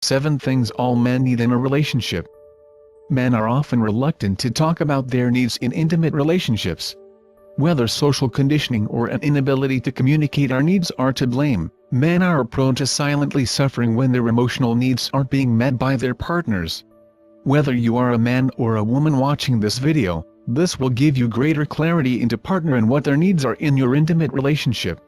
7 Things all men need in a relationship. Men are often reluctant to talk about their needs in intimate relationships. Whether social conditioning or an inability to communicate our needs are to blame, men are prone to silently suffering when their emotional needs aren't being met by their partners. Whether you are a man or a woman watching this video, this will give you greater clarity into partner and what their needs are in your intimate relationship.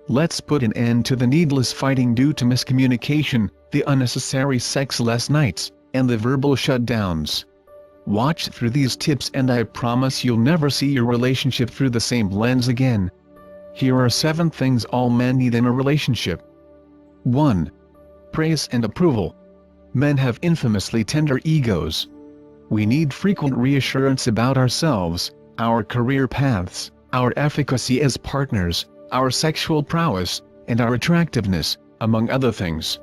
Let's put an end to the needless fighting due to miscommunication, the unnecessary sexless nights, and the verbal shutdowns. Watch through these tips and I promise you'll never see your relationship through the same lens again. Here are 7 things all men need in a relationship. 1. Praise and approval. Men have infamously tender egos. We need frequent reassurance about ourselves, our career paths, our efficacy as partners, our sexual prowess, and our attractiveness, among other things.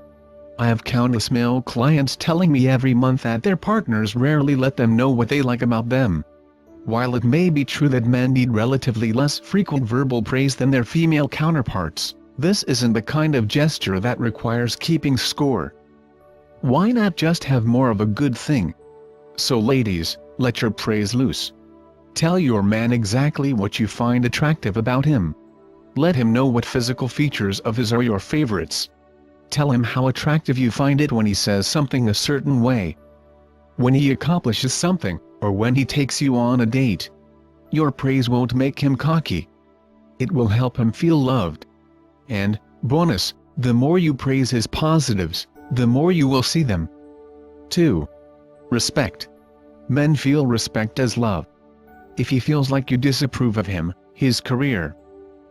I have countless male clients telling me every month that their partners rarely let them know what they like about them. While it may be true that men need relatively less frequent verbal praise than their female counterparts, this isn't the kind of gesture that requires keeping score. Why not just have more of a good thing? So ladies, let your praise loose. Tell your man exactly what you find attractive about him. Let him know what physical features of his are your favorites. Tell him how attractive you find it when he says something a certain way, when he accomplishes something, or when he takes you on a date. Your praise won't make him cocky. It will help him feel loved. And, bonus, the more you praise his positives, the more you will see them. 2. Respect. Men feel respect as love. If he feels like you disapprove of him, his career,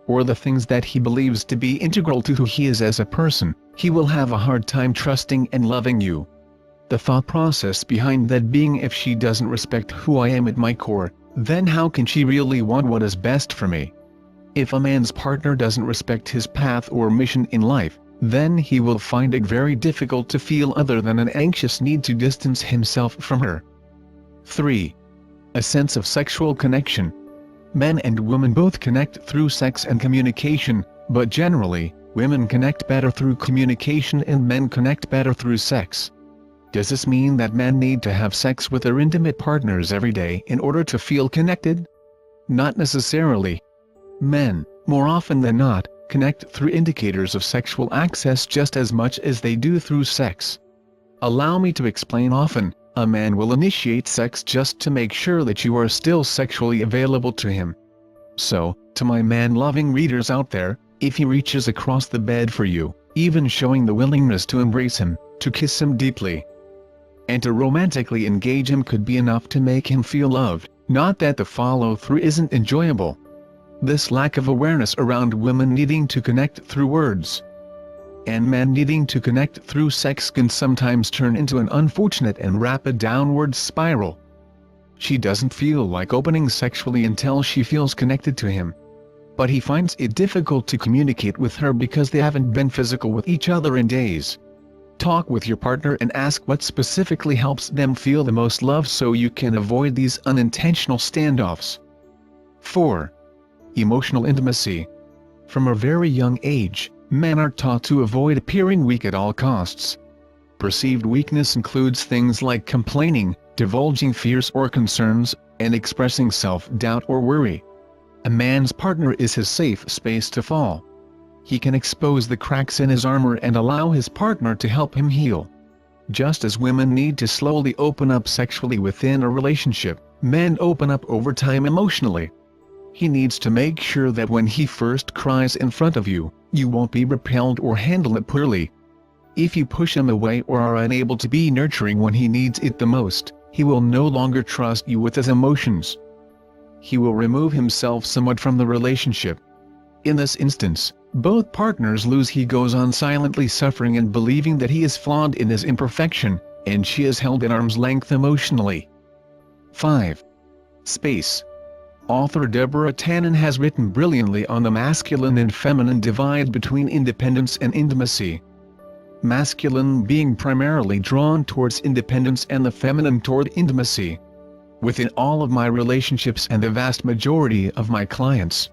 or the things that he believes to be integral to who he is as a person, he will have a hard time trusting and loving you. The thought process behind that being, if she doesn't respect who I am at my core, then how can she really want what is best for me? If a man's partner doesn't respect his path or mission in life, then he will find it very difficult to feel other than an anxious need to distance himself from her. 3. A sense of sexual connection. Men and women both connect through sex and communication, but generally, women connect better through communication and men connect better through sex. Does this mean that men need to have sex with their intimate partners every day in order to feel connected? Not necessarily. Men, more often than not, connect through indicators of sexual access just as much as they do through sex. Allow me to explain. Often, a man will initiate sex just to make sure that you are still sexually available to him. So, to my man-loving readers out there, if he reaches across the bed for you, even showing the willingness to embrace him, to kiss him deeply, and to romantically engage him could be enough to make him feel loved, not that the follow-through isn't enjoyable. This lack of awareness around women needing to connect through words and men needing to connect through sex can sometimes turn into an unfortunate and rapid downward spiral. She doesn't feel like opening sexually until she feels connected to him. But he finds it difficult to communicate with her because they haven't been physical with each other in days. Talk with your partner and ask what specifically helps them feel the most love so you can avoid these unintentional standoffs. 4. Emotional intimacy. From a very young age, men are taught to avoid appearing weak at all costs. Perceived weakness includes things like complaining, divulging fears or concerns, and expressing self-doubt or worry. A man's partner is his safe space to fall. He can expose the cracks in his armor and allow his partner to help him heal. Just as women need to slowly open up sexually within a relationship, men open up over time emotionally. He needs to make sure that when he first cries in front of you, you won't be repelled or handle it poorly. If you push him away or are unable to be nurturing when he needs it the most, he will no longer trust you with his emotions. He will remove himself somewhat from the relationship. In this instance, both partners lose. He goes on silently suffering and believing that he is flawed in his imperfection, and she is held at arm's length emotionally. 5. Space. Author Deborah Tannen has written brilliantly on the masculine and feminine divide between independence and intimacy. Masculine being primarily drawn towards independence and the feminine toward intimacy. Within all of my relationships and the vast majority of my clients,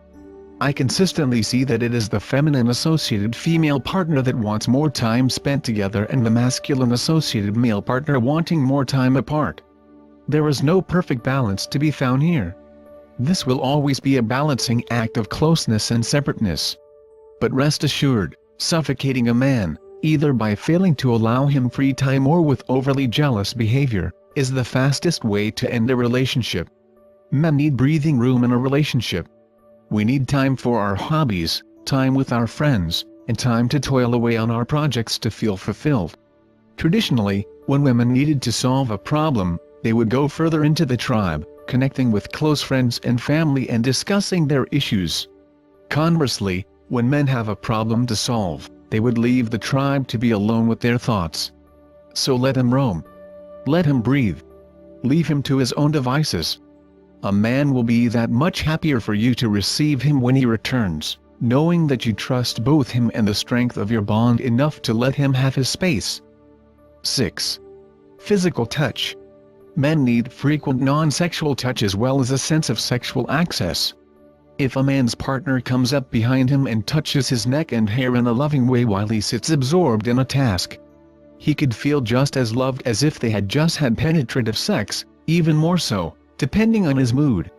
I consistently see that it is the feminine associated female partner that wants more time spent together and the masculine associated male partner wanting more time apart. There is no perfect balance to be found here. This will always be a balancing act of closeness and separateness. But rest assured, suffocating a man, either by failing to allow him free time or with overly jealous behavior, is the fastest way to end a relationship. Men need breathing room in a relationship. We need time for our hobbies, time with our friends, and time to toil away on our projects to feel fulfilled. Traditionally, when women needed to solve a problem, they would go further into the tribe, connecting with close friends and family and discussing their issues. Conversely, when men have a problem to solve, they would leave the tribe to be alone with their thoughts. So let him roam. Let him breathe. Leave him to his own devices. A man will be that much happier for you to receive him when he returns, knowing that you trust both him and the strength of your bond enough to let him have his space. 6. Physical touch. Men need frequent non-sexual touch as well as a sense of sexual access. If a man's partner comes up behind him and touches his neck and hair in a loving way while he sits absorbed in a task, he could feel just as loved as if they had just had penetrative sex, even more so, depending on his mood.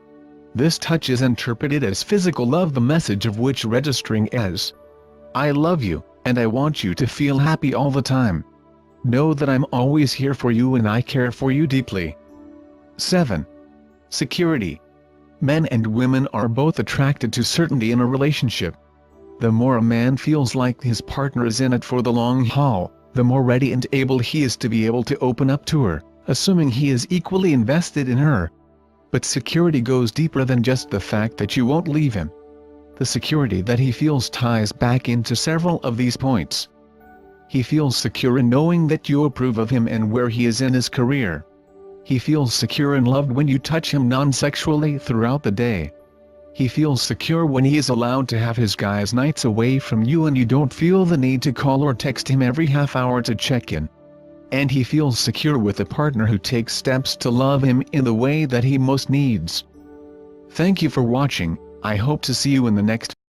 This touch is interpreted as physical love, the message of which registering as, "I love you, and I want you to feel happy all the time. Know that I'm always here for you and I care for you deeply." 7. Security. Men and women are both attracted to certainty in a relationship. The more a man feels like his partner is in it for the long haul, the more ready and able he is to be able to open up to her, assuming he is equally invested in her. But security goes deeper than just the fact that you won't leave him. The security that he feels ties back into several of these points. He feels secure in knowing that you approve of him and where he is in his career. He feels secure and loved when you touch him non-sexually throughout the day. He feels secure when he is allowed to have his guys' nights away from you and you don't feel the need to call or text him every half hour to check in. And he feels secure with a partner who takes steps to love him in the way that he most needs. Thank you for watching. I hope to see you in the next